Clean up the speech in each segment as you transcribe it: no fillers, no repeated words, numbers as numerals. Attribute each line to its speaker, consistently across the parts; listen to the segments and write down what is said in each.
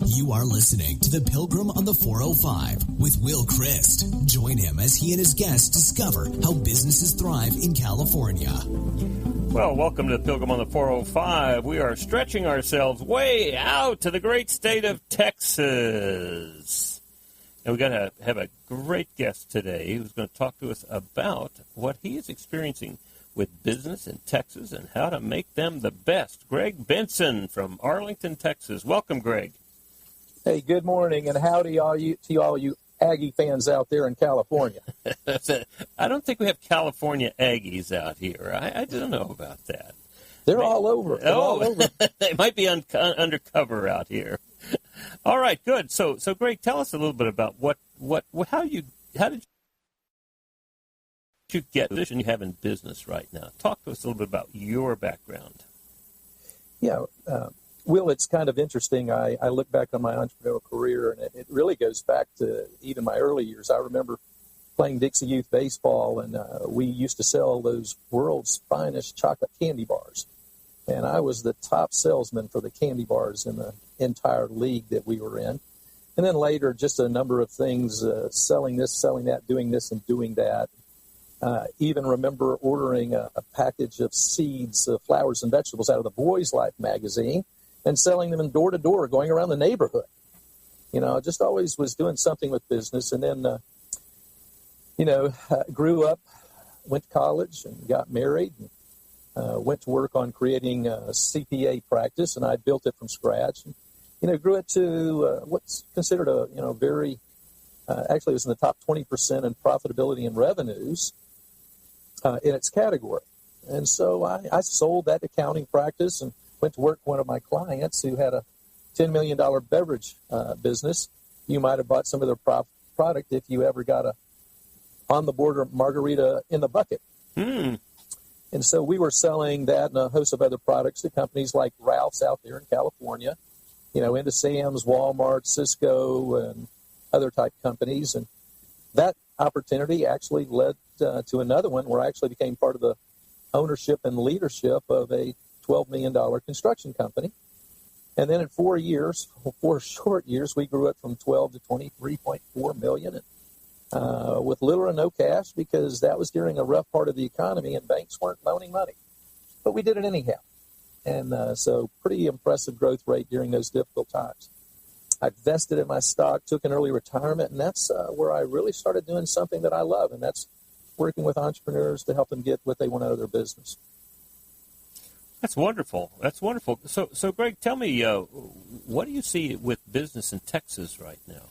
Speaker 1: You are listening to The Pilgrim on the 405 with Will Christ. Join him as he and his guests discover how businesses thrive in California.
Speaker 2: Well, welcome to The Pilgrim on the 405. We are stretching ourselves way out to the great state of Texas. And we're going to have a great guest today who's going to talk to us about what he is experiencing with business in Texas and how to make them the best. Greg Benson from Arlington, Texas. Welcome, Greg.
Speaker 3: Hey, good morning, and howdy to all you Aggie fans out there in California.
Speaker 2: I don't think we have California Aggies out here. I don't know about that.
Speaker 3: They're all over. All over.
Speaker 2: They might be undercover out here. All right, good. So Greg, tell us a little bit about how did you get the position you have in business right now? Talk to us a little bit about your background.
Speaker 3: Yeah, Will, it's kind of interesting. I look back on my entrepreneurial career, and it really goes back to even my early years. I remember playing Dixie Youth Baseball, and we used to sell those world's finest chocolate candy bars. And I was the top salesman for the candy bars in the entire league that we were in. And then later, just a number of things, selling this, selling that, doing this and doing that. Even remember ordering a package of seeds, flowers and vegetables out of the Boys Life magazine and selling them in door to door, going around the neighborhood. You know, I just always was doing something with business. And then, grew up, went to college and got married and went to work on creating a CPA practice, and I built it from scratch. And, grew it to what's considered a, very, actually it was in the top 20% in profitability and revenues in its category. And so I sold that accounting practice and went to work with one of my clients who had a $10 million beverage business. You might have bought some of their product if you ever got a on-the-border margarita in the bucket.
Speaker 2: Mm.
Speaker 3: And so we were selling that and a host of other products to companies like Ralph's out there in California, into Sam's, Walmart, Cisco, and other type companies. And that opportunity actually led to another one where I actually became part of the ownership and leadership of a $12 million construction company. And then in 4 short years, we grew it from 12 to 23.4 million, with little or no cash, because that was during a rough part of the economy and banks weren't loaning money. But we did it anyhow. And so pretty impressive growth rate during those difficult times. I vested in my stock, took an early retirement, and that's where I really started doing something that I love, and that's working with entrepreneurs to help them get what they want out of their business.
Speaker 2: That's wonderful. That's wonderful. So Greg, tell me, what do you see with business in Texas right now?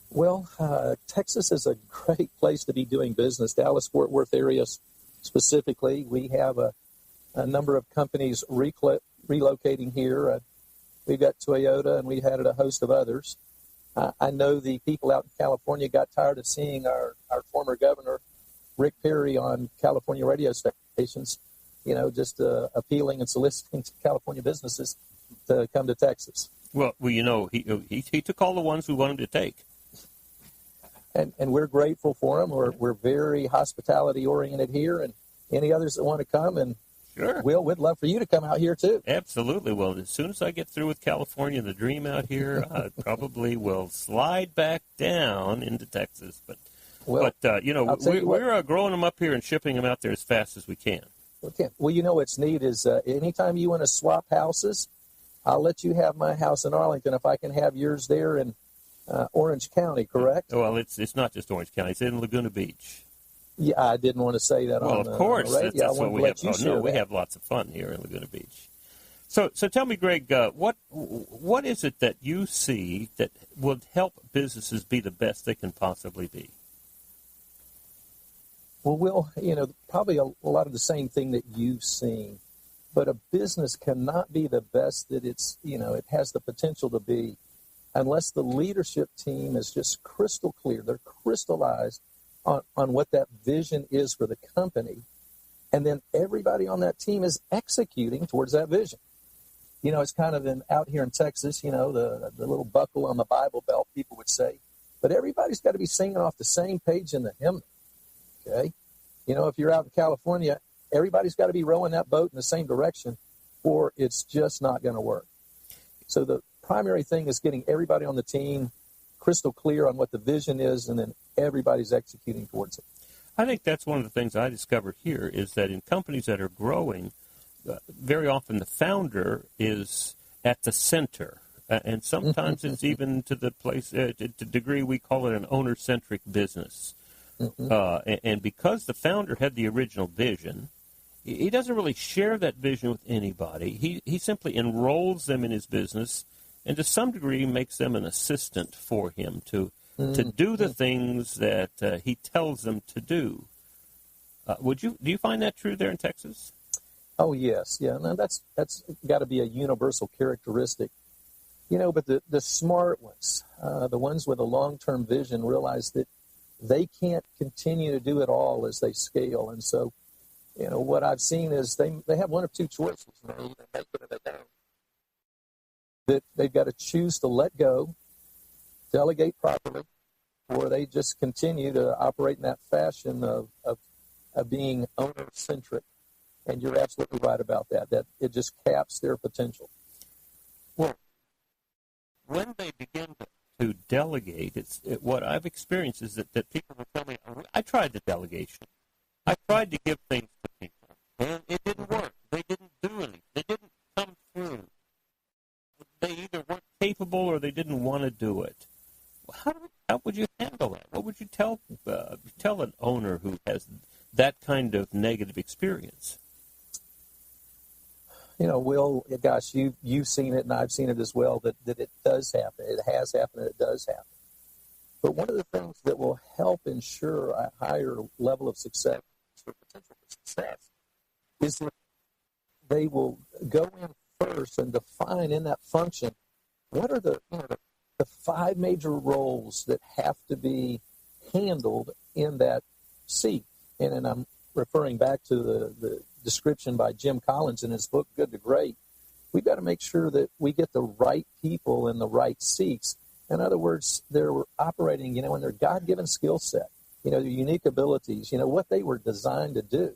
Speaker 3: Well, Texas is a great place to be doing business. Dallas-Fort Worth area specifically, we have a number of companies relocating here. We've got Toyota, and we've had a host of others. I know the people out in California got tired of seeing our former governor, Rick Perry, on California radio stations, just appealing and soliciting to California businesses to come to Texas.
Speaker 2: Well, he took all the ones we wanted to take.
Speaker 3: And we're grateful for them. We're very hospitality-oriented here, and any others that want to come, and
Speaker 2: sure,
Speaker 3: Will, we'd love for you to come out here, too.
Speaker 2: Absolutely. Well, as soon as I get through with California, the dream out here, I probably will slide back down into Texas. But we're growing them up here and shipping them out there as fast as we can.
Speaker 3: Okay. Well, what's neat is anytime you want to swap houses, I'll let you have my house in Arlington if I can have yours there in Orange County, correct?
Speaker 2: Well, it's not just Orange County. It's in Laguna Beach.
Speaker 3: Yeah, I didn't want to say that on the radio.
Speaker 2: That's what we have. We have lots of fun here in Laguna Beach. So tell me, Greg, what is it that you see that will help businesses be the best they can possibly be?
Speaker 3: Well, Will, probably a lot of the same thing that you've seen, but a business cannot be the best that it has the potential to be unless the leadership team is just crystal clear. They're crystallized on what that vision is for the company, and then everybody on that team is executing towards that vision. It's kind of out here in Texas, the little buckle on the Bible belt, people would say, but everybody's got to be singing off the same page in the hymn. Okay? If you're out in California, everybody's got to be rowing that boat in the same direction, or it's just not going to work. So the primary thing is getting everybody on the team crystal clear on what the vision is, and then everybody's executing towards it.
Speaker 2: I think that's one of the things I discovered here is that in companies that are growing, very often the founder is at the center. And sometimes it's even to the place, to the degree we call it an owner-centric business. And because the founder had the original vision, he doesn't really share that vision with anybody. He simply enrolls them in his business and to some degree makes them an assistant for him to do the things that he tells them to do. Do you find that true there in Texas?
Speaker 3: Oh, yes. Yeah, no, that's got to be a universal characteristic. But the smart ones, the ones with a long-term vision, realize that they can't continue to do it all as they scale. And so, what I've seen is they have one of two choices. They either make it or they don't. That they've got to choose to let go, delegate properly, or they just continue to operate in that fashion of being owner-centric. And you're absolutely right about that it just caps their potential.
Speaker 2: Well, when they begin to delegate, what I've experienced is that people will tell me, I tried the delegation. I tried to give things to people, and it didn't work. They didn't do anything. They didn't come through. They either weren't capable or they didn't want to do it. How would you handle that? What would you tell an owner who has that kind of negative experience?
Speaker 3: Will, gosh, you've seen it and I've seen it as well, that it does happen. It has happened and it does happen. But one of the things that will help ensure a higher level of success, or potential for success, is that they will go in first and define in that function what are the 5 major roles that have to be handled in that seat. And I'm referring back to the description by Jim Collins in his book, Good to Great. We've got to make sure that we get the right people in the right seats. In other words, they're operating, in their God-given skill set, their unique abilities, what they were designed to do.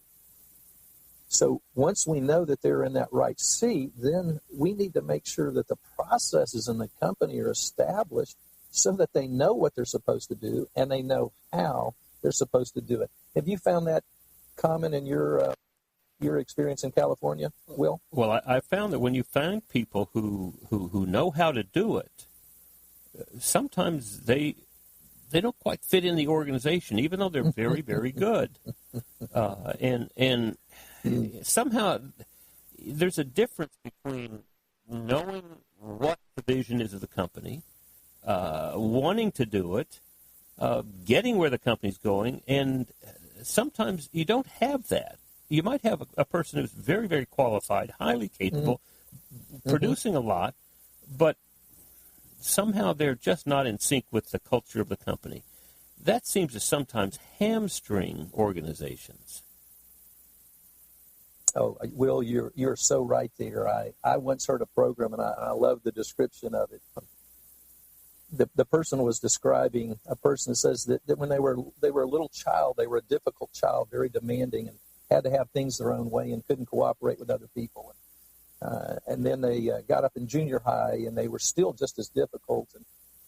Speaker 3: So once we know that they're in that right seat, then we need to make sure that the processes in the company are established so that they know what they're supposed to do and they know how they're supposed to do it. Have you found that common in your experience in California, Will?
Speaker 2: Well, I found that when you find people who know how to do it, sometimes they don't quite fit in the organization, even though they're very, very good. And somehow there's a difference between knowing what the vision is of the company, wanting to do it, getting where the company's going, and sometimes you don't have that. You might have a person who's very, very qualified, highly capable, producing a lot, but somehow they're just not in sync with the culture of the company. That seems to sometimes hamstring organizations.
Speaker 3: Oh, Will, you're so right there. I once heard a program, and I love the description of it. The person was describing a person that says that when they were a little child, they were a difficult child, very demanding, and had to have things their own way and couldn't cooperate with other people. And then they got up in junior high, and they were still just as difficult. And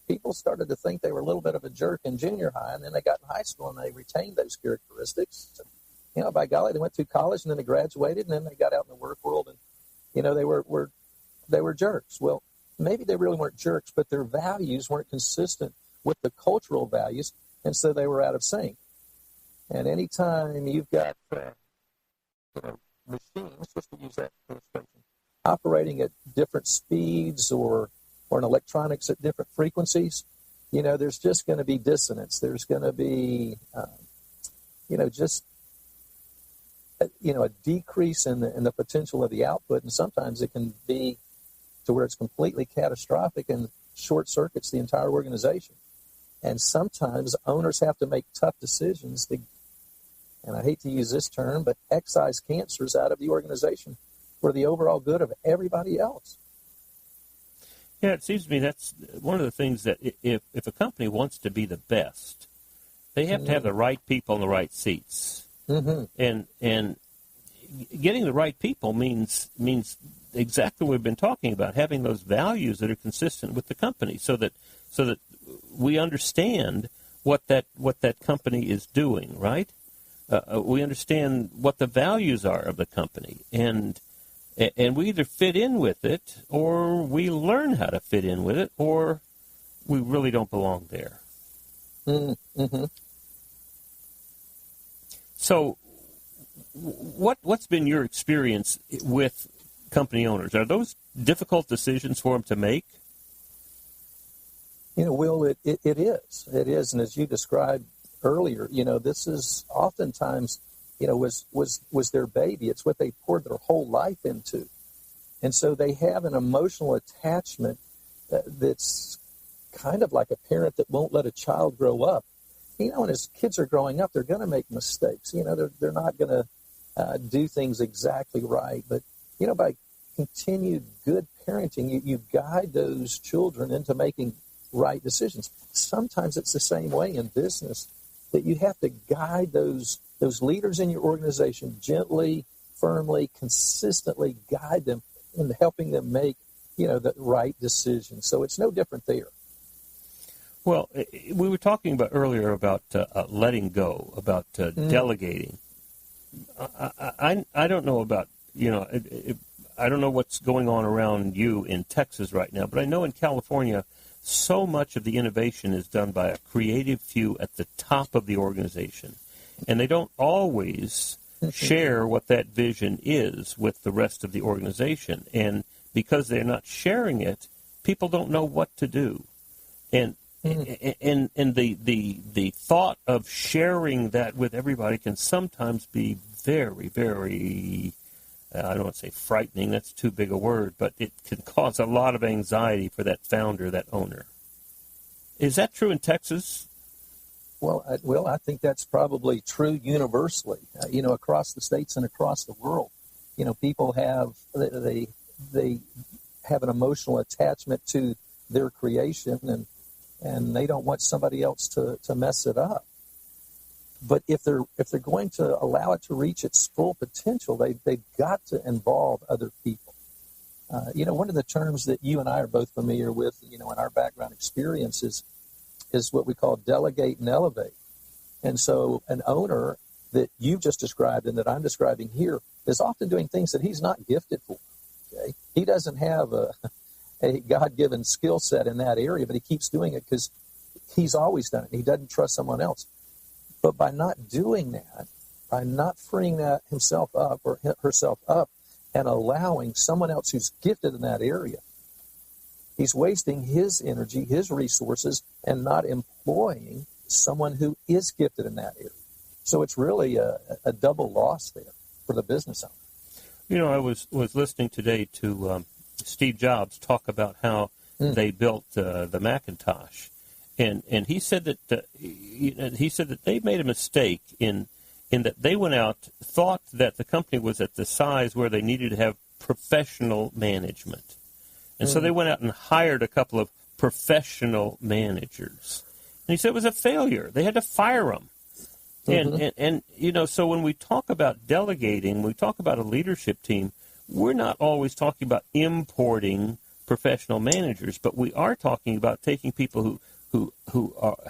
Speaker 3: people started to think they were a little bit of a jerk in junior high, and then they got in high school, and they retained those characteristics. And, by golly, they went through college, and then they graduated, and then they got out in the work world, and, they were jerks. Well, maybe they really weren't jerks, but their values weren't consistent with the cultural values, and so they were out of sync. And anytime you've got machines, just to use that illustration, operating at different speeds or in electronics at different frequencies, there's just going to be dissonance. There's going to be, a decrease in the potential of the output, and sometimes it can be to where it's completely catastrophic and short circuits the entire organization. And sometimes owners have to make tough decisions and I hate to use this term, but excise cancers out of the organization for the overall good of everybody else.
Speaker 2: Yeah, it seems to me that's one of the things that if a company wants to be the best, they have to have the right people in the right seats. And getting the right people means exactly what we've been talking about, having those values that are consistent with the company, so that we understand what that company is doing, right? We understand what the values are of the company, and we either fit in with it, or we learn how to fit in with it, or we really don't belong there.
Speaker 3: Mm-hmm.
Speaker 2: So, what's been your experience with company owners? Are those difficult decisions for them to make?
Speaker 3: Will, it is. It is. And as you described earlier, this is oftentimes, was their baby. It's what they poured their whole life into. And so they have an emotional attachment that's kind of like a parent that won't let a child grow up. And as kids are growing up, they're going to make mistakes. They're not going to do things exactly right. But, by continued good parenting, you guide those children into making right decisions. Sometimes it's the same way in business, that you have to guide those leaders in your organization gently, firmly, consistently guide them in helping them make, the right decision. So it's no different there.
Speaker 2: Well, we were talking about earlier about letting go, about delegating. I don't know about, I don't know what's going on around you in Texas right now, but I know in California, so much of the innovation is done by a creative few at the top of the organization. And they don't always share what that vision is with the rest of the organization. And because they're not sharing it, people don't know what to do. And the thought of sharing that with everybody can sometimes be very, very, I don't want to say frightening, that's too big a word, but it can cause a lot of anxiety for that founder, that owner. Is that true in Texas?
Speaker 3: Well, I think that's probably true universally, across the states and across the world. People they have an emotional attachment to their creation, and they don't want somebody else to mess it up. But if they're going to allow it to reach its full potential, they've got to involve other people. One of the terms that you and I are both familiar with, in our background experiences, is what we call delegate and elevate. And so an owner that you've just described and that I'm describing here is often doing things that he's not gifted for. Okay? He doesn't have a God-given skill set in that area, but he keeps doing it because he's always done it. He doesn't trust someone else. But by not doing that, by not freeing that himself up or herself up and allowing someone else who's gifted in that area, he's wasting his energy, his resources, and not employing someone who is gifted in that area. So it's really a double loss there for the business owner.
Speaker 2: I was listening today to Steve Jobs talk about how they built the Macintosh, and he said that they made a mistake in that they went out, thought that the company was at the size where they needed to have professional management. And so they went out and hired a couple of professional managers. And he said it was a failure. They had to fire them. And so when we talk about delegating, we talk about a leadership team, we're not always talking about importing professional managers, but we are talking about taking people who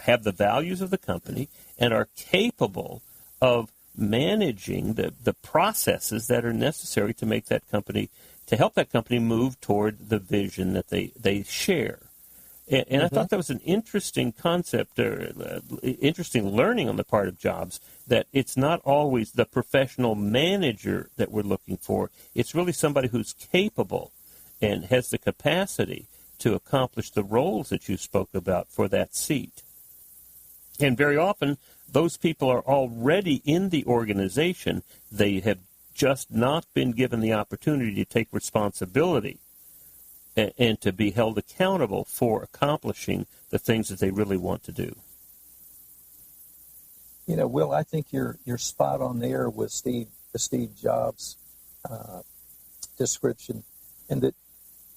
Speaker 2: have the values of the company and are capable of managing the processes that are necessary to make that company, to help that company move toward the vision that they share. And I thought that was an interesting concept, interesting learning on the part of Jobs, that it's not always the professional manager that we're looking for. It's really somebody who's capable and has the capacity to accomplish the roles that you spoke about for that seat. And very often, those people are already in the organization. They have just not been given the opportunity to take responsibility and to be held accountable for accomplishing the things that they really want to do.
Speaker 3: Will, I think you're spot on there with the Steve Jobs description, and that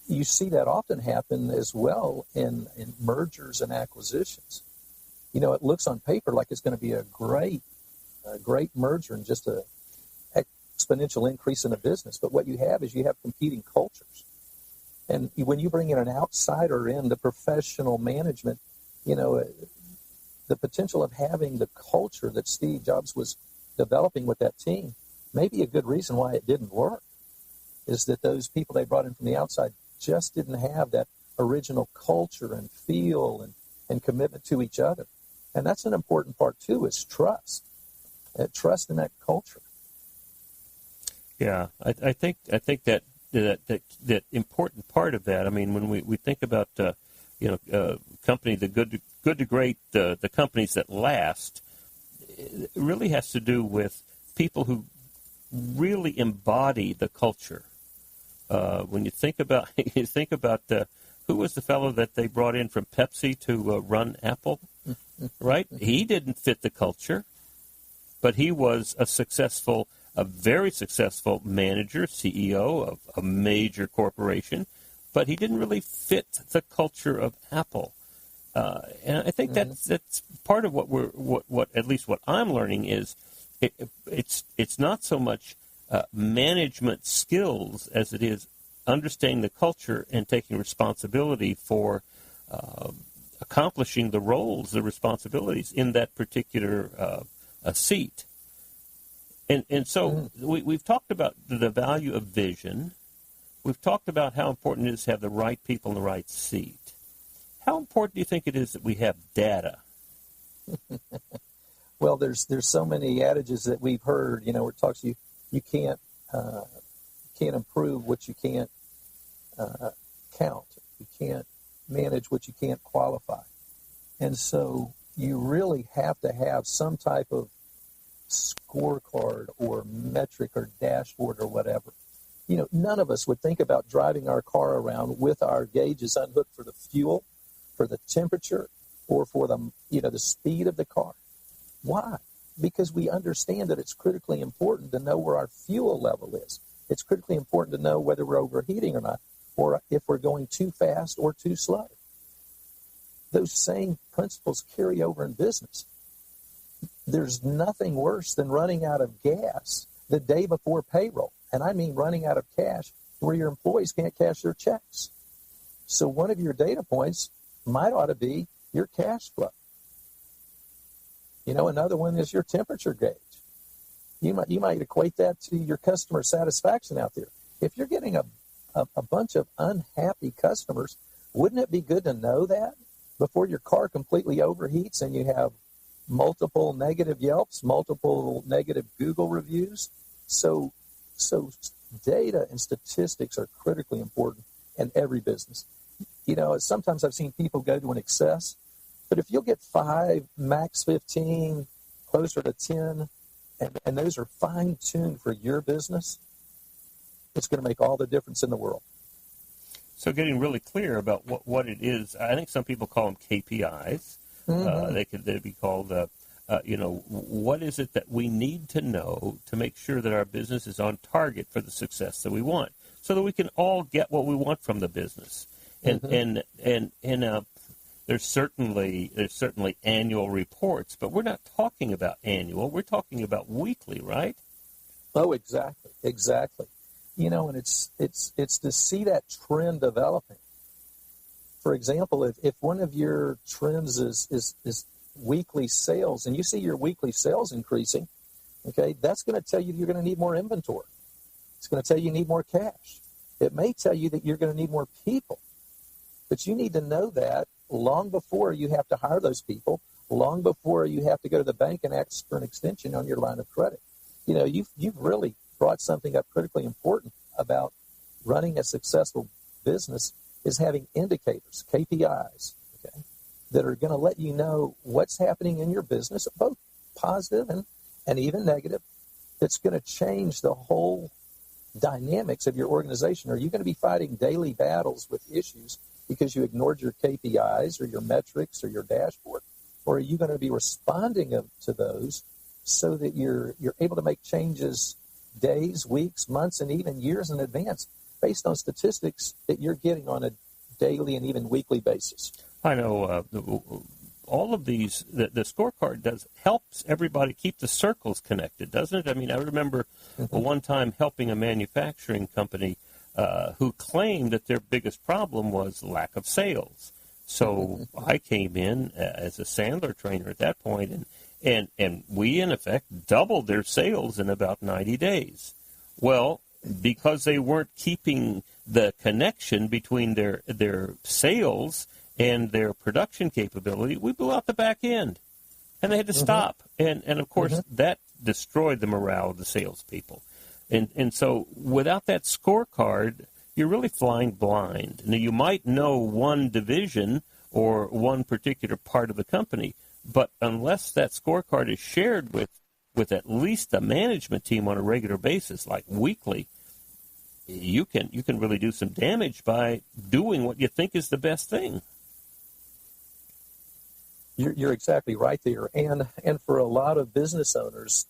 Speaker 3: you see that often happen as well in mergers and acquisitions. It looks on paper like it's going to be a great merger and just a exponential increase in a business. But what you have is you have competing cultures. And when you bring in an outsider into professional management, the potential of having the culture that Steve Jobs was developing with that team may be a good reason why it didn't work, is that those people they brought in from the outside just didn't have that original culture and feel and commitment to each other. And that's an important part, too, is trust. Trust in that culture.
Speaker 2: Yeah, I think that important part of that. I mean, when we think about company, the good to great, the companies that last, it really has to do with people who really embody the culture. When you think about who was the fellow that they brought in from Pepsi to run Apple, right? He didn't fit the culture, but he was a very successful manager, CEO of a major corporation, but he didn't really fit the culture of Apple. And I think that's part of what at least what I'm learning is it's not so much management skills as it is understanding the culture and taking responsibility for accomplishing the roles, the responsibilities in that particular seat. And so we've talked about the value of vision. We've talked about how important it is to have the right people in the right seat. How important do you think it is that we have data?
Speaker 3: Well, there's so many adages that we've heard, where it talks you can't improve what you can't count. You can't manage what you can't qualify. And so you really have to have some type of scorecard or metric or dashboard or whatever. None of us would think about driving our car around with our gauges unhooked for the fuel, for the temperature, or for the speed of the car. Why? Because we understand that it's critically important to know where our fuel level is. It's critically important to know whether we're overheating or not, or if we're going too fast or too slow. Those same principles carry over in business. There's nothing worse than running out of gas the day before payroll. And I mean running out of cash where your employees can't cash their checks. So one of your data points might ought to be your cash flow. Another one is your temperature gauge. You might equate that to your customer satisfaction out there. If you're getting a bunch of unhappy customers, wouldn't it be good to know that before your car completely overheats and you have multiple negative Yelps, multiple negative Google reviews? So data and statistics are critically important in every business. Sometimes I've seen people go to an excess, but if you'll get 5, max 15, closer to 10, and those are fine-tuned for your business, it's going to make all the difference in the world. So
Speaker 2: getting really clear about what it is, I think some people call them KPIs. They'd be called, what is it that we need to know to make sure that our business is on target for the success that we want, so that we can all get what we want from the business. And there's certainly annual reports, but we're not talking about annual. We're talking about weekly, right?
Speaker 3: Oh, exactly. And it's to see that trend developing. For example, if one of your trends is weekly sales, and you see your weekly sales increasing, okay, that's going to tell you you're going to need more inventory. It's going to tell you need more cash. It may tell you that you're going to need more people. But you need to know that long before you have to hire those people, long before you have to go to the bank and ask for an extension on your line of credit. You've really brought something up critically important about running a successful business, is having indicators, KPIs, okay, that are going to let you know what's happening in your business, both positive and even negative, that's going to change the whole dynamics of your organization. Are you going to be fighting daily battles with issues because you ignored your KPIs or your metrics or your dashboard? Or are you going to be responding to those so that you're able to make changes days, weeks, months, and even years in advance based on statistics that you're getting on a daily and even weekly basis?
Speaker 2: I know all of these, the scorecard helps everybody keep the circles connected, doesn't it? I mean, I remember one time helping a manufacturing company who claimed that their biggest problem was lack of sales. So I came in as a Sandler trainer at that point, and we, in effect, doubled their sales in about 90 days. Well, because they weren't keeping the connection between their sales and their production capability, we blew out the back end, and they had to stop. And of course, that destroyed the morale of the salespeople. And so without that scorecard, you're really flying blind. Now, you might know one division or one particular part of the company, but unless that scorecard is shared with at least the management team on a regular basis, like weekly, you can really do some damage by doing what you think is the best thing.
Speaker 3: You're exactly right there. And for a lot of business owners,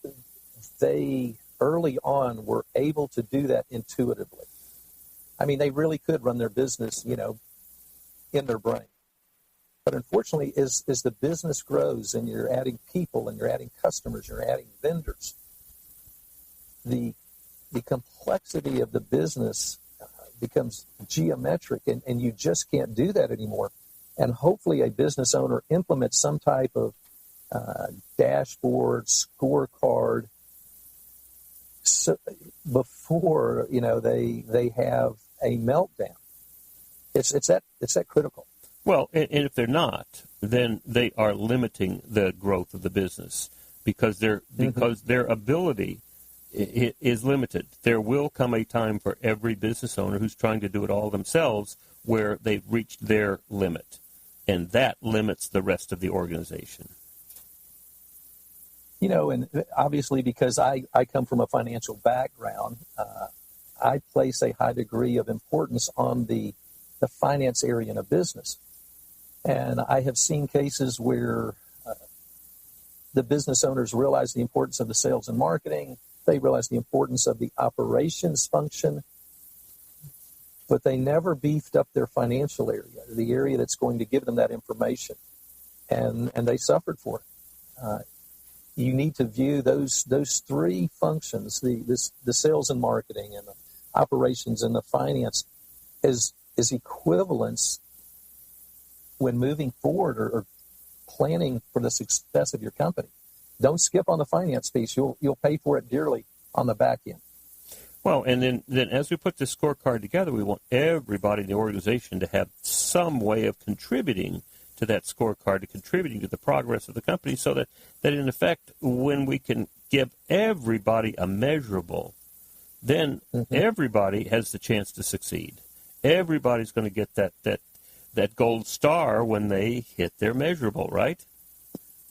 Speaker 3: they early on were able to do that intuitively. I mean, they really could run their business, in their brain. But unfortunately, as the business grows and you're adding people and you're adding customers, you're adding vendors, the complexity of the business becomes geometric, and you just can't do that anymore. And hopefully a business owner implements some type of dashboard, scorecard, so before they have a meltdown. It's that critical.
Speaker 2: Well, and if they're not, then they are limiting the growth of the business because their ability is limited. There will come a time for every business owner who's trying to do it all themselves where they've reached their limit, and that limits the rest of the organization.
Speaker 3: And obviously because I come from a financial background, I place a high degree of importance on the finance area in a business. And I have seen cases where the business owners realize the importance of the sales and marketing. They realize the importance of the operations function, but they never beefed up their financial area, the area that's going to give them that information. And they suffered for it. You need to view those three functions, the sales and marketing and the operations and the finance, as equivalents when moving forward or planning for the success of your company. Don't skip on the finance piece. You'll pay for it dearly on the back end.
Speaker 2: Well, and then as we put this scorecard together, we want everybody in the organization to have some way of contributing to that scorecard, to contributing to the progress of the company, so that in effect, when we can give everybody a measurable, then everybody has the chance to succeed. Everybody's going to get that gold star when they hit their measurable, right?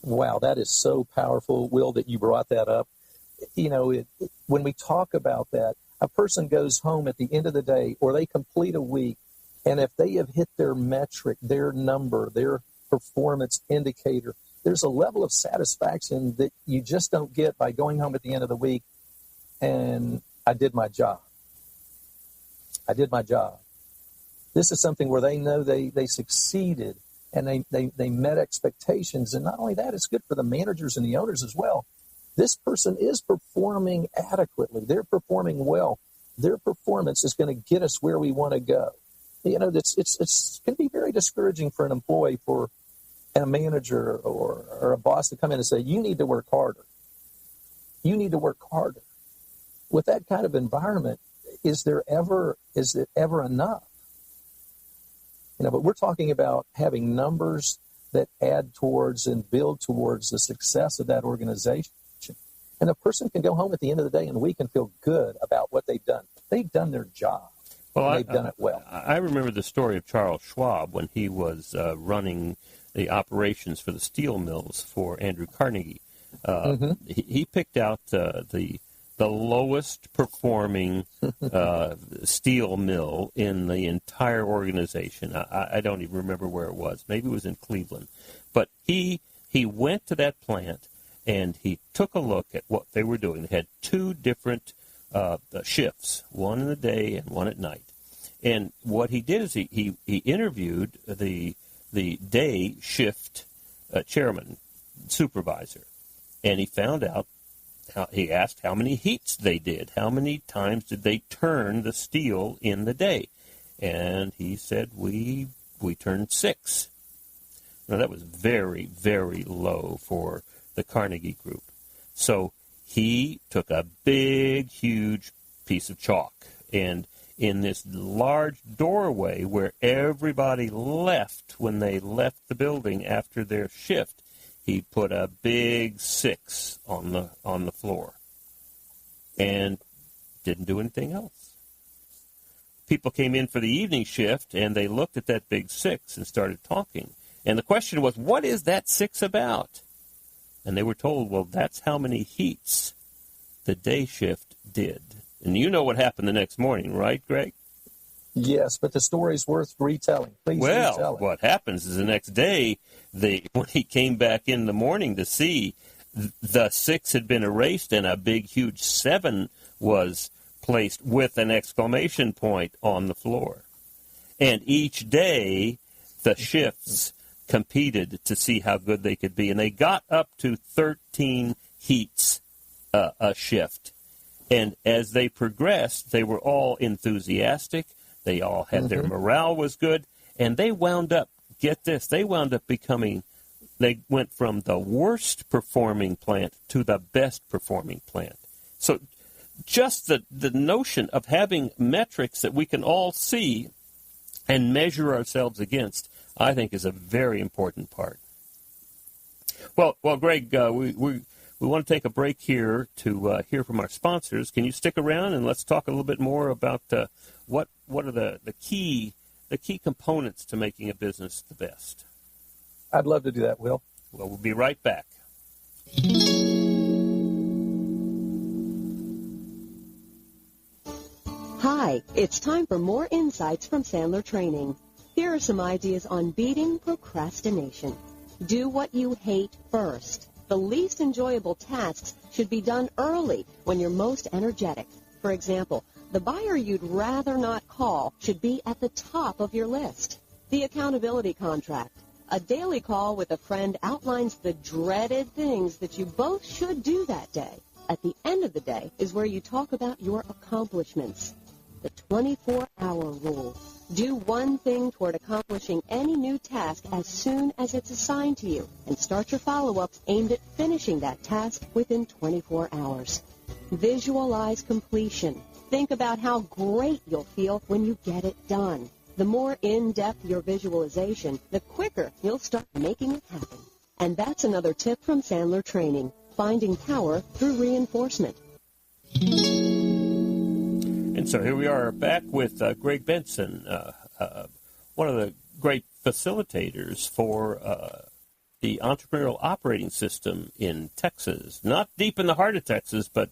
Speaker 3: Wow, that is so powerful, Will, that you brought that up. When we talk about that, a person goes home at the end of the day, or they complete a week, and if they have hit their metric, their number, their performance indicator, there's a level of satisfaction that you just don't get by going home at the end of the week and I did my job. This is something where they know they succeeded and they met expectations. And not only that, it's good for the managers and the owners as well. This person is performing adequately. They're performing well. Their performance is going to get us where we want to go. It's going to be very discouraging for an employee, for a manager or a boss to come in and say, you need to work harder. You need to work harder. With that kind of environment, is it ever enough? But we're talking about having numbers that add towards and build towards the success of that organization. And a person can go home at the end of the day and we can feel good about what they've done. They've done their job. Well, they've done it well.
Speaker 2: I remember the story of Charles Schwab when he was running the operations for the steel mills for Andrew Carnegie. He picked out the lowest performing steel mill in the entire organization. I don't even remember where it was. Maybe it was in Cleveland. But he went to that plant and he took a look at what they were doing. They had two different shifts, one in the day and one at night. And what he did is he interviewed the day shift chairman, supervisor, and he found out. He asked how many heats they did. How many times did they turn the steel in the day? And he said, we turned 6. Now, that was very, very low for the Carnegie Group. So he took a big, huge piece of chalk, and in this large doorway where everybody left when they left the building after their shift, he put a big 6 on the floor and didn't do anything else. People came in for the evening shift, and they looked at that big 6 and started talking. And the question was, what is that 6 about? And they were told, well, that's how many heats the day shift did. And you know what happened the next morning, right, Greg?
Speaker 3: Yes, but the story's worth retelling. Please retell it.
Speaker 2: What happens is the next day, when he came back in the morning to see, the 6 had been erased and a big, huge 7 was placed with an exclamation point on the floor. And each day, the shifts competed to see how good they could be. And they got up to 13 heats a shift. And as they progressed, they were all enthusiastic. They all had their morale was good. And they wound up, get this, they went from the worst performing plant to the best performing plant. So just the notion of having metrics that we can all see and measure ourselves against, I think, is a very important part. Well, Greg, we want to take a break here to hear from our sponsors. Can you stick around and let's talk a little bit more about what are the key components to making a business the best?
Speaker 3: I'd love to do that, Will.
Speaker 2: Well, we'll be right back.
Speaker 4: Hi, it's time for more insights from Sandler Training. Here are some ideas on beating procrastination. Do what you hate first. The least enjoyable tasks should be done early when you're most energetic. For example, the buyer you'd rather not call should be at the top of your list. The accountability contract. A daily call with a friend outlines the dreaded things that you both should do that day. At the end of the day is where you talk about your accomplishments. The 24-hour rule. Do one thing toward accomplishing any new task as soon as it's assigned to you, and start your follow-ups aimed at finishing that task within 24 hours. Visualize completion. Think about how great you'll feel when you get it done. The more in-depth your visualization, the quicker you'll start making it happen. And that's another tip from Sandler Training, finding power through reinforcement.
Speaker 2: And so here we are back with Greg Benson, one of the great facilitators for the entrepreneurial operating system in Texas. Not deep in the heart of Texas, but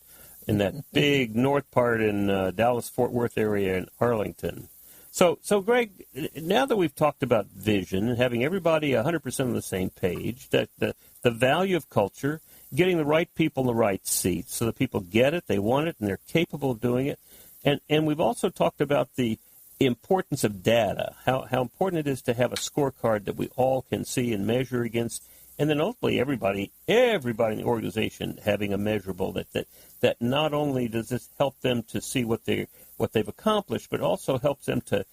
Speaker 2: in that big north part in Dallas-Fort Worth area in Arlington. So Greg, now that we've talked about vision and having everybody 100% on the same page, that the value of culture, getting the right people in the right seats so that people get it, they want it, and they're capable of doing it. And we've also talked about the importance of data, how important it is to have a scorecard that we all can see and measure against, and then ultimately everybody in the organization having a measurable that not only does this help them to see what they've accomplished, but also helps them to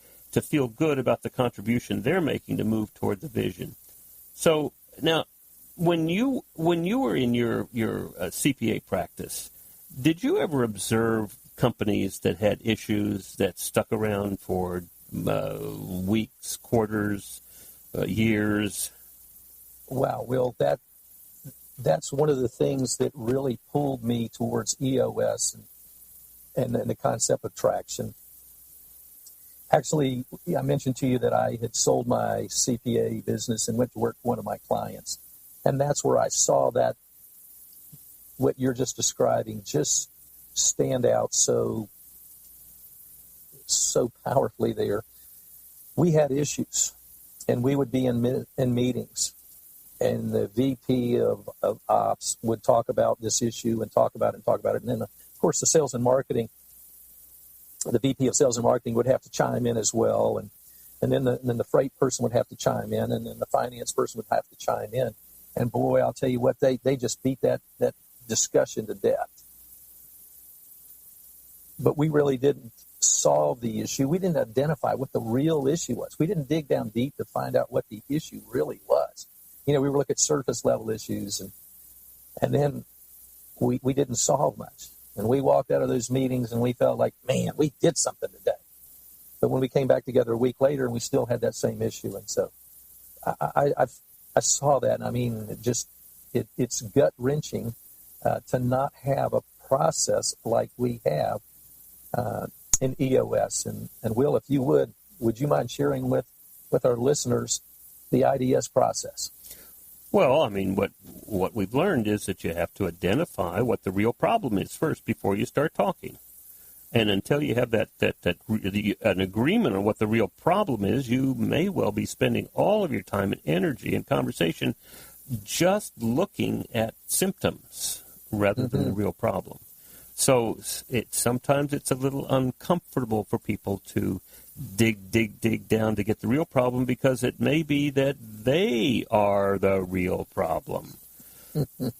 Speaker 2: feel good about the contribution they're making to move toward the vision. So now, when you were in your CPA practice, did you ever observe companies that had issues that stuck around for weeks, quarters, years?
Speaker 3: Wow, Will, that's one of the things that really pulled me towards EOS and the concept of traction. Actually, I mentioned to you that I had sold my CPA business and went to work for one of my clients. And that's where I saw that what you're just describing just stand out so powerfully there. We had issues, and we would be in meetings, and the VP of ops would talk about this issue and talk about it. And then, of course, the sales and marketing, the VP of sales and marketing would have to chime in as well, and then the freight person would have to chime in, and then the finance person would have to chime in. And boy, I'll tell you what, they just beat that discussion to death. But we really didn't solve the issue. We didn't identify what the real issue was. We didn't dig down deep to find out what the issue really was. We were looking at surface level issues, and then we didn't solve much. And we walked out of those meetings and we felt like, man, we did something today. But when we came back together a week later, and we still had that same issue. And so I saw that, and I mean, it's gut-wrenching to not have a process like we have in EOS. And Will, if you would you mind sharing with our listeners the IDS process?
Speaker 2: Well, I mean, what we've learned is that you have to identify what the real problem is first before you start talking. And until you have an agreement on what the real problem is, you may well be spending all of your time and energy and conversation just looking at symptoms rather than the real problem. So sometimes it's a little uncomfortable for people to dig down to get the real problem, because it may be that they are the real problem.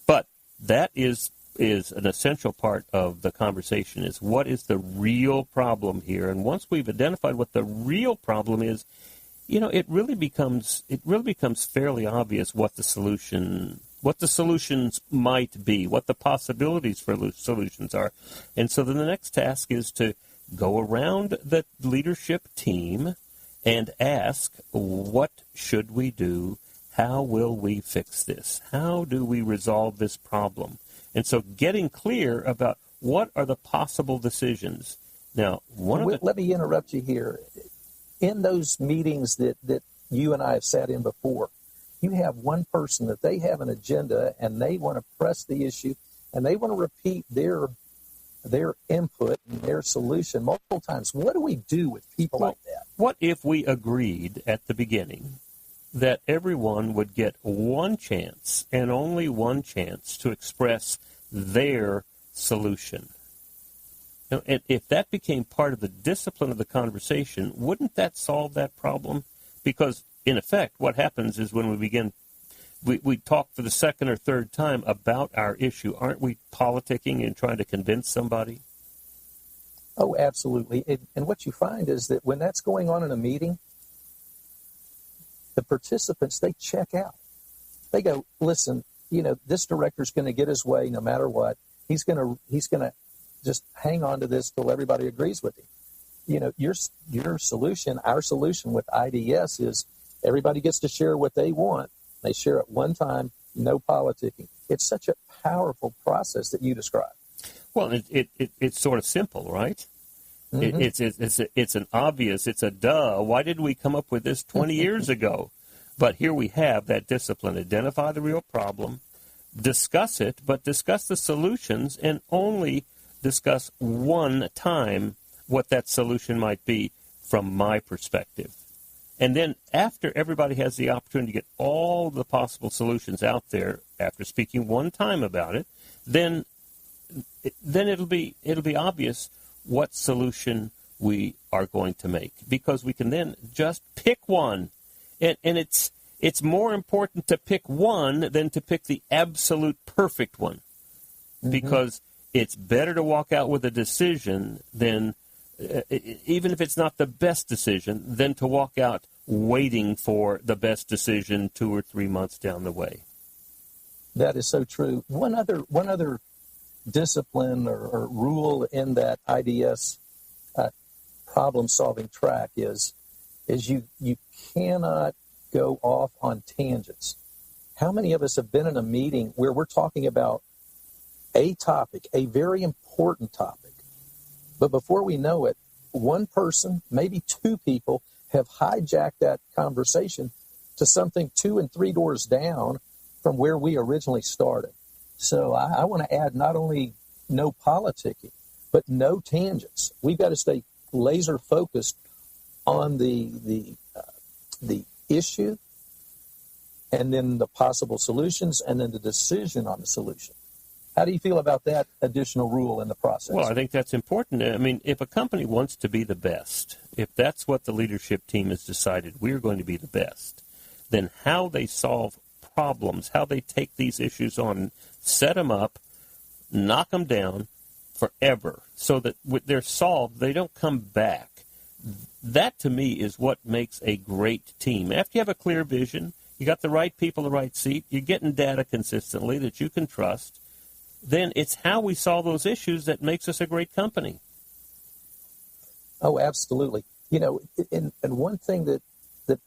Speaker 2: But that is an essential part of the conversation, is what is the real problem here. And once we've identified what the real problem is, it really becomes fairly obvious what the solutions might be, what the possibilities for solutions are. And so then the next task is to go around the leadership team and ask, what should we do? How will we fix this? How do we resolve this problem? And so getting clear about what are the possible decisions. Now,
Speaker 3: let me interrupt you here. In those meetings that you and I have sat in before, you have one person that they have an agenda and they want to press the issue and they want to repeat their input and their solution multiple times. What do we do with people like that?
Speaker 2: What if we agreed at the beginning that everyone would get one chance and only one chance to express their solution? Now, and if that became part of the discipline of the conversation, wouldn't that solve that problem? Because, in effect, what happens is when we talk for the second or third time about our issue, aren't we politicking and trying to convince somebody?
Speaker 3: Oh, absolutely. And what you find is that when that's going on in a meeting, the participants, they check out. They go, listen, this director's going to get his way no matter what. He's going to just hang on to this till everybody agrees with him. Your solution, our solution with IDS is everybody gets to share what they want. They share it one time, no politicking. It's such a powerful process that you describe.
Speaker 2: Well, it's sort of simple, right? Mm-hmm. It's an obvious, it's a duh. Why did we come up with this 20 years ago? But here we have that discipline. Identify the real problem, discuss it, but discuss the solutions, and only discuss one time what that solution might be from my perspective. And then after everybody has the opportunity to get all the possible solutions out there, after speaking one time about it, then it'll be obvious what solution we are going to make, because we can then just pick one. And it's more important to pick one than to pick the absolute perfect one, because it's better to walk out with a decision than, even if it's not the best decision, than to walk out waiting for the best decision 2 or 3 months down the way.
Speaker 3: That is so true. One other discipline or rule in that IDS problem-solving track is you cannot go off on tangents. How many of us have been in a meeting where we're talking about a topic, a very important topic, but before we know it, one person, maybe two people, have hijacked that conversation to something 2 and 3 doors down from where we originally started. So I want to add not only no politicking, but no tangents. We've got to stay laser focused on the issue, and then the possible solutions, and then the decision on the solution. How do you feel about that additional rule in the process?
Speaker 2: Well, I think that's important. I mean, if a company wants to be the best, if that's what the leadership team has decided, we're going to be the best, then how they solve problems, how they take these issues on, set them up, knock them down forever so that they're solved, they don't come back. That, to me, is what makes a great team. After you have a clear vision, you got the right people in the right seat, you're getting data consistently that you can trust, then it's how we solve those issues that makes us a great company.
Speaker 3: Oh, absolutely. You know, and one thing that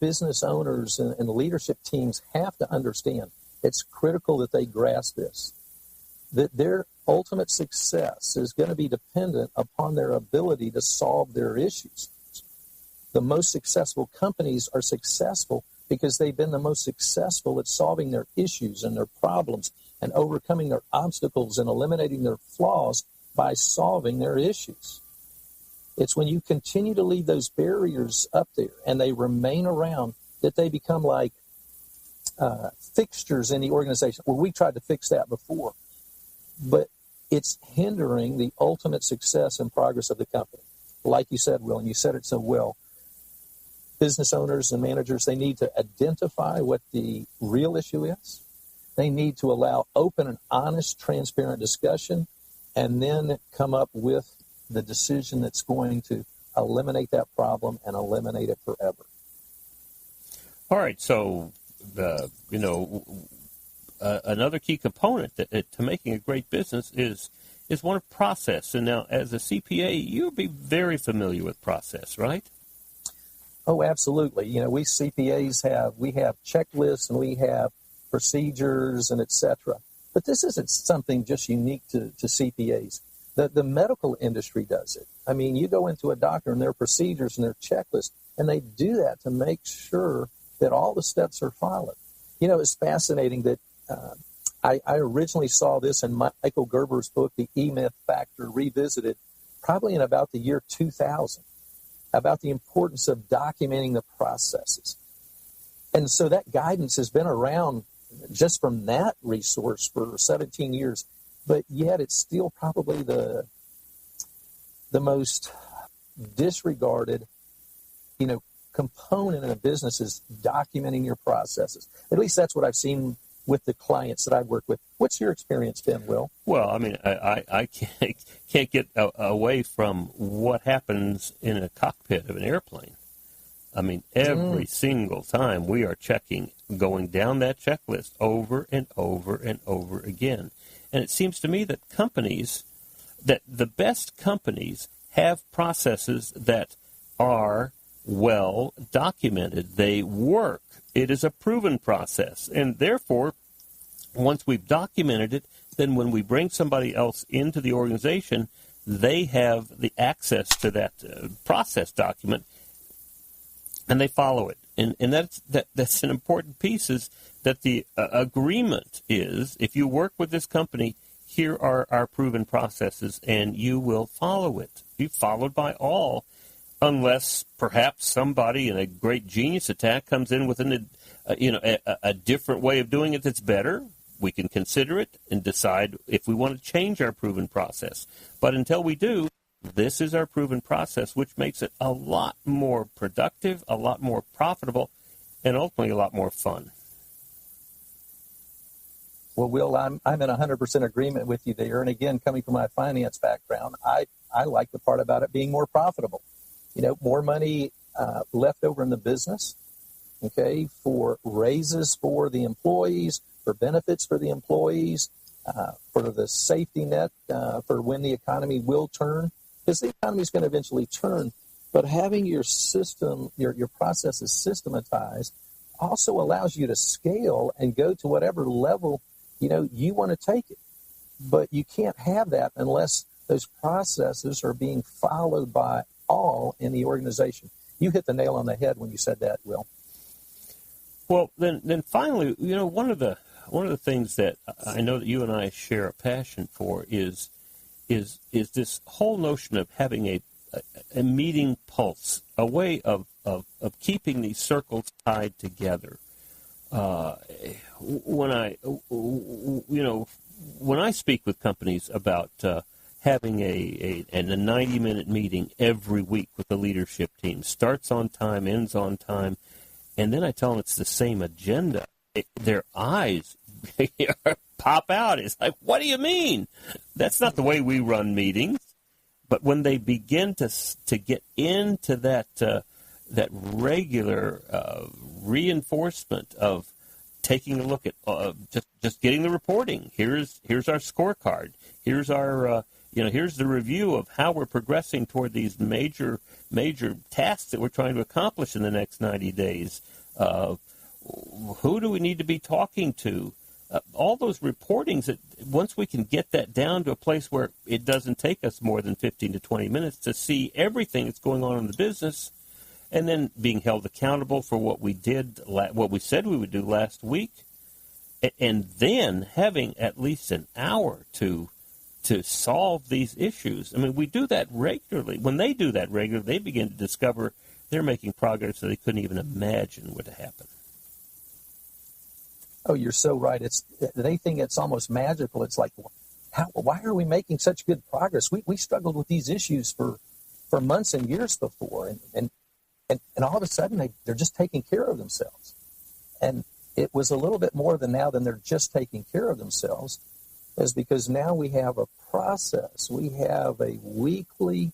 Speaker 3: business owners and leadership teams have to understand, it's critical that they grasp this, that their ultimate success is going to be dependent upon their ability to solve their issues. The most successful companies are successful because they've been the most successful at solving their issues and their problems and overcoming their obstacles and eliminating their flaws by solving their issues. It's when you continue to leave those barriers up there and they remain around that they become like fixtures in the organization. Well, we tried to fix that before, but it's hindering the ultimate success and progress of the company. Like you said, Will, and you said it so well, business owners and managers, they need to identify what the real issue is. They need to allow open and honest, transparent discussion, and then come up with the decision that's going to eliminate that problem and eliminate it forever.
Speaker 2: All right, so, another key component to making a great business is one of process. And now, as a CPA, you'll be very familiar with process, right?
Speaker 3: Oh, absolutely. You know, we CPAs have checklists and we have procedures and et cetera. But this isn't something just unique to CPAs. The medical industry does it. I mean, you go into a doctor and their procedures and their checklists, and they do that to make sure that all the steps are followed. You know, it's fascinating that I originally saw this in Michael Gerber's book, The E-Myth Factor, Revisited, probably in about the year 2000, about the importance of documenting the processes. And so that guidance has been around just from that resource for 17 years, but yet it's still probably the most disregarded, component in a business is documenting your processes. At least that's what I've seen with the clients that I've worked with. What's your experience been, Will?
Speaker 2: Well, I mean, I can't get away from what happens in a cockpit of an airplane. I mean, every single time we are checking, going down that checklist over and over and over again. And it seems to me that the best companies have processes that are well documented. They work. It is a proven process. And therefore, once we've documented it, then when we bring somebody else into the organization, they have the access to that process document, and they follow it. And that's an important piece, is that the agreement is, if you work with this company, here are our proven processes, and you will follow it. Be followed by all, unless perhaps somebody in a great genius attack comes in with a different way of doing it that's better. We can consider it and decide if we want to change our proven process. But until we do, this is our proven process, which makes it a lot more productive, a lot more profitable, and ultimately a lot more fun.
Speaker 3: Well, Will, I'm in 100% agreement with you there. And again, coming from my finance background, I like the part about it being more profitable. More money left over in the business, for raises for the employees, for benefits for the employees, for the safety net, for when the economy will turn, because the economy is going to eventually turn. But having your system, your processes systematized also allows you to scale and go to whatever level, you want to take it. But you can't have that unless those processes are being followed by all in the organization. You hit the nail on the head when you said that, Will.
Speaker 2: Well, then finally, one of the things that I know that you and I share a passion for is this whole notion of having a meeting pulse, a way of keeping these circles tied together. When I speak with companies about having a 90-minute meeting every week with the leadership team, starts on time, ends on time, and then I tell them it's the same agenda. their eyes pop out. It's like, what do you mean? That's not the way we run meetings. But when they begin to get into that regular reinforcement of taking a look at just getting the reporting. Here's our scorecard. Here's our here's the review of how we're progressing toward these major tasks that we're trying to accomplish in the next 90 days. Who do we need to be talking to? All those reportings, that once we can get that down to a place where it doesn't take us more than 15 to 20 minutes to see everything that's going on in the business, and then being held accountable for what we did, what we said we would do last week, and then having at least an hour to solve these issues. I mean, we do that regularly. When they do that regularly, they begin to discover they're making progress that they couldn't even imagine would happen.
Speaker 3: Oh, you're so right. They think it's almost magical. It's like, why are we making such good progress? We struggled with these issues for months and years before, and all of a sudden they're just taking care of themselves. And it was a little bit more than they're just taking care of themselves, is because now we have a process. We have a weekly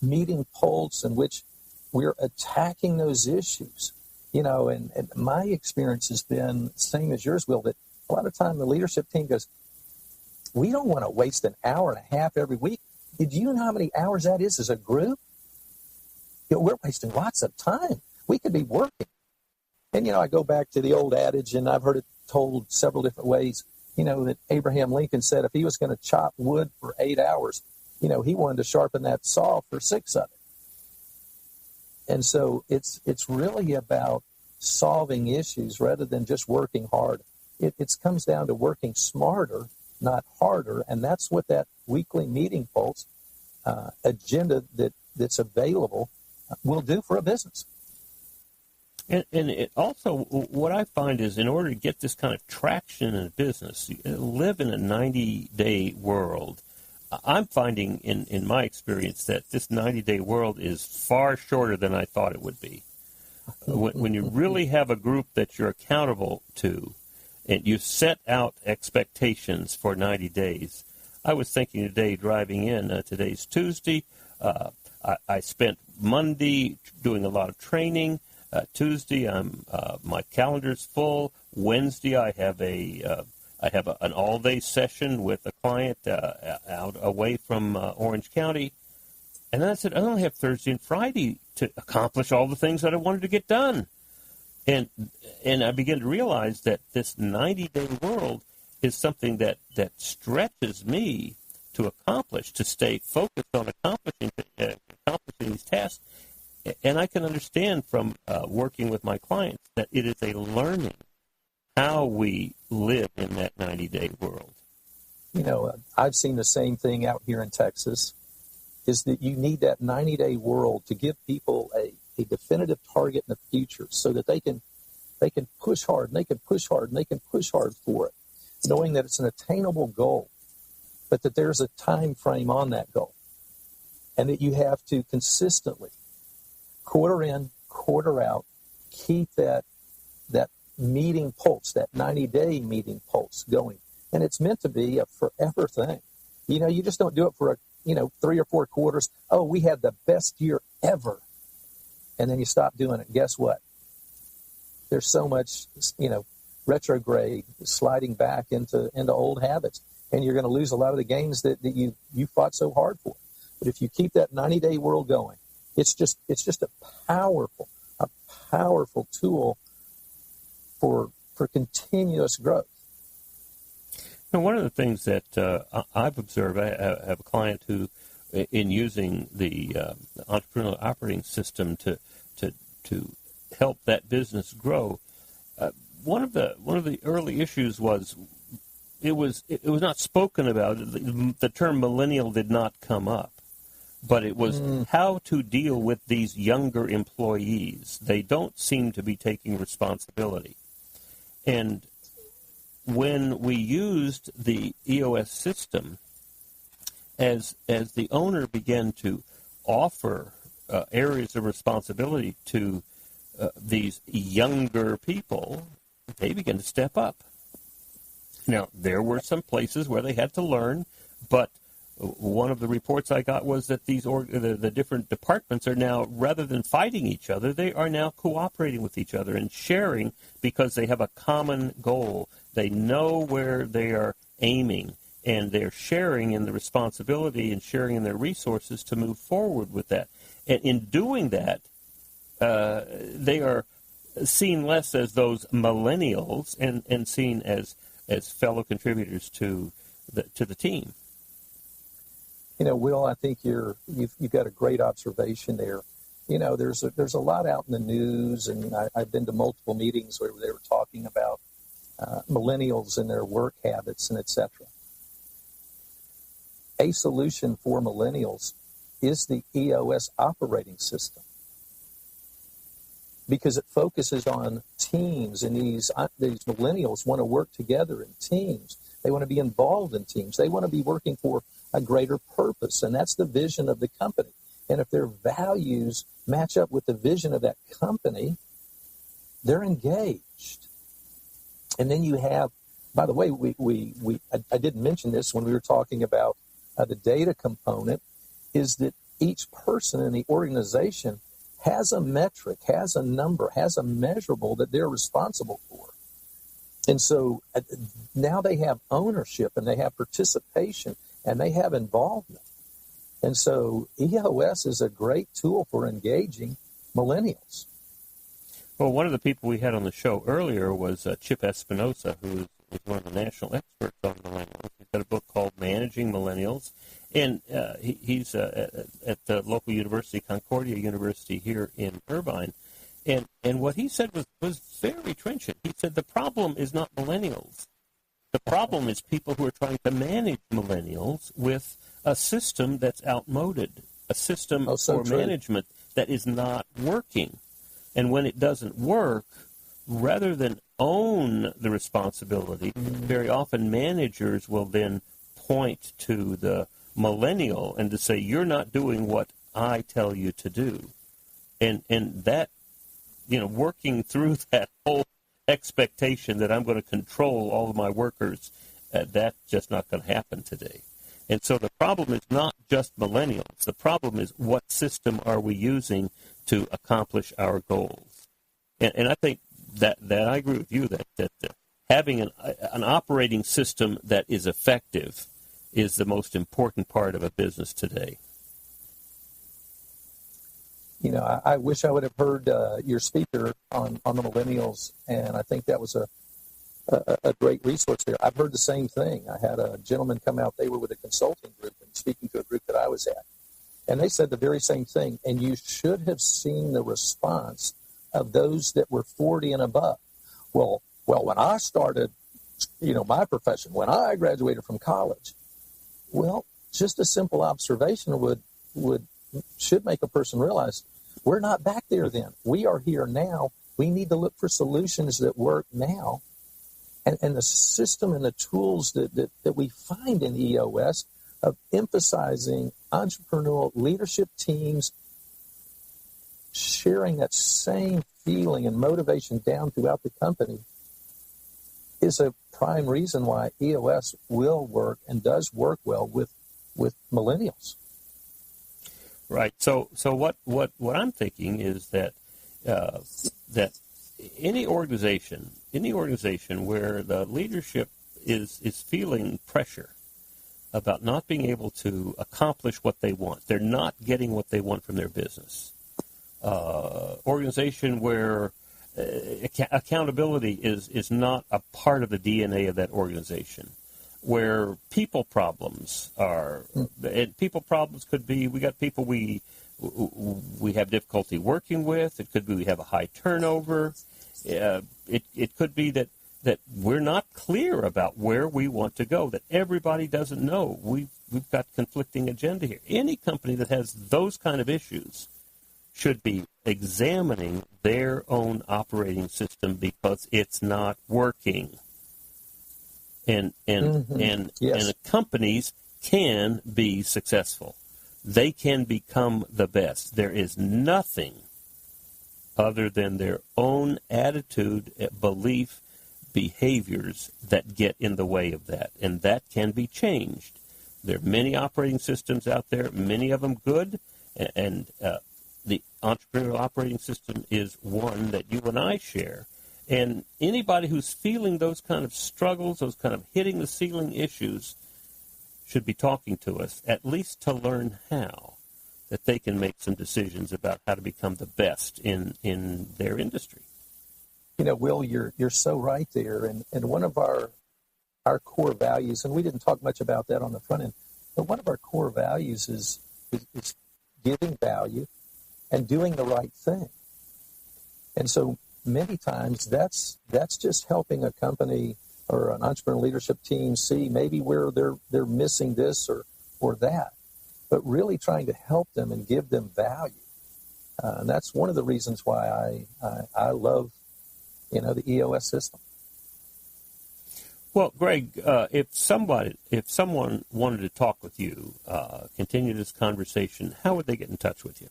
Speaker 3: meeting pulse in which we're attacking those issues. And my experience has been the same as yours, Will, that a lot of time the leadership team goes, we don't want to waste an hour and a half every week. Do you know how many hours that is as a group? We're wasting lots of time. We could be working. And, I go back to the old adage, and I've heard it told several different ways, that Abraham Lincoln said if he was going to chop wood for 8 hours, he wanted to sharpen that saw for 6 of it. And so it's really about solving issues rather than just working hard. It comes down to working smarter, not harder, and that's what that weekly meeting pulse agenda that's available will do for a business.
Speaker 2: And it also, what I find is, in order to get this kind of traction in a business, you live in a 90-day world. I'm finding in my experience that this 90-day world is far shorter than I thought it would be. When you really have a group that you're accountable to, and you set out expectations for 90 days. I was thinking today, driving in, today's Tuesday, I spent Monday doing a lot of training. Tuesday, my calendar's full. Wednesday, I have an all-day session with a client out away from Orange County. And then I said, I only have Thursday and Friday to accomplish all the things that I wanted to get done. And I began to realize that this 90-day world is something that stretches me to accomplish, to stay focused on accomplishing these tasks. And I can understand from working with my clients that it is a learning how we live in that 90-day world.
Speaker 3: I've seen the same thing out here in Texas, is that you need that 90-day world to give people a definitive target in the future so that they can push hard, and they can push hard, and they can push hard for it, knowing that it's an attainable goal, but that there's a time frame on that goal, and that you have to consistently, quarter in, quarter out, keep that meeting pulse, that 90-day meeting pulse going. And it's meant to be a forever thing. You just don't do it for 3 or 4 quarters. Oh, we had the best year ever. And then you stop doing it. Guess what? There's so much, retrograde, sliding back into old habits. And you're going to lose a lot of the gains that you fought so hard for. But if you keep that 90-day world going, it's just a powerful tool for continuous growth.
Speaker 2: Now, one of the things that I've observed, I have a client who, in using the entrepreneurial operating system to help that business grow, one of the early issues was it was not spoken about. The term millennial did not come up, but it was how to deal with these younger employees. They don't seem to be taking responsibility. And when we used the EOS system, as the owner began to offer areas of responsibility to these younger people, they began to step up. Now, there were some places where they had to learn, but one of the reports I got was that the different departments are now, rather than fighting each other, they are now cooperating with each other and sharing because they have a common goal. They know where they are aiming, and they're sharing in the responsibility and sharing in their resources to move forward with that. And in doing that, they are seen less as those millennials and seen as fellow contributors to the team.
Speaker 3: Will, I think you've got a great observation there. There's a lot out in the news, and I've been to multiple meetings where they were talking about millennials and their work habits and etc. A solution for millennials is the EOS operating system, because it focuses on teams, and these millennials want to work together in teams. They want to be involved in teams. They want to be working for a greater purpose, and that's the vision of the company. And if their values match up with the vision of that company, they're engaged. And then you have, by the way, I didn't mention this when we were talking about the data component, is that each person in the organization has a metric, has a number, has a measurable that they're responsible for. And so now they have ownership, and they have participation, and they have involvement. And so EOS is a great tool for engaging millennials.
Speaker 2: Well, one of the people we had on the show earlier was Chip Espinosa, who is one of the national experts on millennials. He's got a book called Managing Millennials, and he's at the local university, Concordia University here in Irvine. And what he said was very trenchant. He said the problem is not millennials. The problem is people who are trying to manage millennials with a system that's outmoded, a system for management that is not working. And when it doesn't work, rather than own the responsibility, very often managers will then point to the millennial and to say, you're not doing what I tell you to do. And that, working through that whole expectation that I'm going to control all of my workers, that's just not going to happen today. And so the problem is not just millennials. The problem is, what system are we using to accomplish our goals? And I think that I agree with you that having an operating system that is effective is the most important part of a business today.
Speaker 3: I wish I would have heard your speaker on the millennials, and I think that was a great resource there. I've heard the same thing. I had a gentleman come out. They were with a consulting group and speaking to a group that I was at, and they said the very same thing. And you should have seen the response of those that were 40 and above. Well, when I started, my profession, when I graduated from college, well, just a simple observation should make a person realize we're not back there then. We are here now. We need to look for solutions that work now. And the system and the tools that we find in EOS of emphasizing entrepreneurial leadership teams, sharing that same feeling and motivation down throughout the company, is a prime reason why EOS will work and does work well with millennials.
Speaker 2: Right. So what I'm thinking is that any organization where the leadership is feeling pressure about not being able to accomplish what they want, they're not getting what they want from their business. Organization where accountability is not a part of the DNA of that organization, where people problems are, and people problems could be, we got people we have difficulty working with. It could be we have a high turnover. It could be that we're not clear about where we want to go, that everybody doesn't know. We've got conflicting agenda here. Any company that has those kind of issues should be examining their own operating system because it's not working. And companies can be successful. They can become the best. There is nothing other than their own attitude, belief, behaviors that get in the way of that, and that can be changed. There are many operating systems out there, many of them good, and the entrepreneurial operating system is one that you and I share. And anybody who's feeling those kind of struggles, those kind of hitting the ceiling issues, should be talking to us, at least to learn how, that they can make some decisions about how to become the best in their industry.
Speaker 3: You know, Will, you're so right there. And one of our core values, and we didn't talk much about that on the front end, but one of our core values is giving value and doing the right thing. And so many times that's just helping a company or an entrepreneurial leadership team see maybe where they're missing this or that, but really trying to help them and give them value. And that's one of the reasons why I love, the EOS system.
Speaker 2: Well, Greg, if someone wanted to talk with you, continue this conversation, how would they get in touch with you?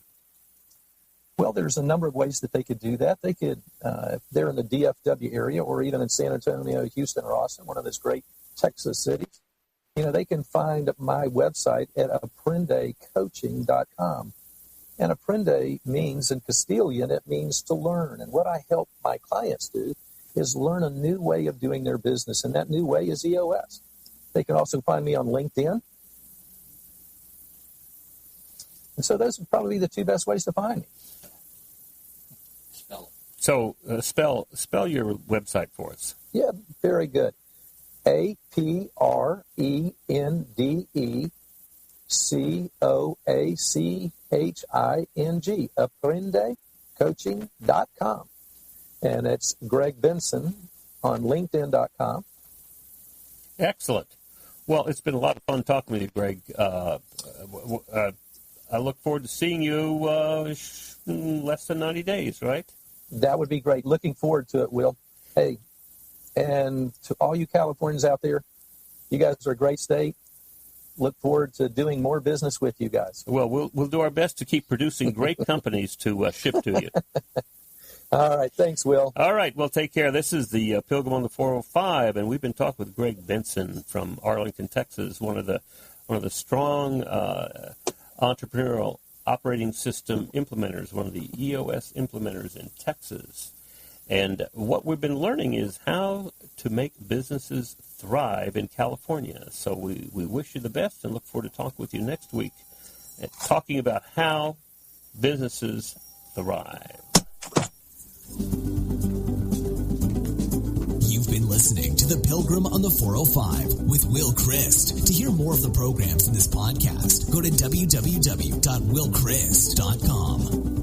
Speaker 3: Well, there's a number of ways that they could do that. They could, if they're in the DFW area or even in San Antonio, Houston, or Austin, one of those great Texas cities, they can find my website at aprendecoaching.com. And aprende means, in Castilian, it means to learn. And what I help my clients do is learn a new way of doing their business, and that new way is EOS. They can also find me on LinkedIn. And so those would probably be the two best ways to find me.
Speaker 2: So spell your website for us.
Speaker 3: Yeah, very good. APRENDECOACHING, aprendecoaching.com. And it's Greg Benson on LinkedIn.com.
Speaker 2: Excellent. Well, it's been a lot of fun talking with you, Greg. I look forward to seeing you in less than 90 days, right?
Speaker 3: That would be great. Looking forward to it, Will. Hey, and to all you Californians out there, you guys are a great state. Look forward to doing more business with you guys.
Speaker 2: Well, we'll do our best to keep producing great companies to ship to you.
Speaker 3: All right. Thanks, Will.
Speaker 2: All right. Well, take care. This is the Pilgrim on the 405, and we've been talking with Greg Benson from Arlington, Texas, one of the strong entrepreneurial operating system implementers, one of the EOS implementers in Texas. And what we've been learning is how to make businesses thrive in California. So we wish you the best and look forward to talking with you next week and talking about how businesses thrive.
Speaker 1: You've been listening to The Pilgrim on the 405 with Will Christ. To hear more of the programs in this podcast, go to www.willchrist.com.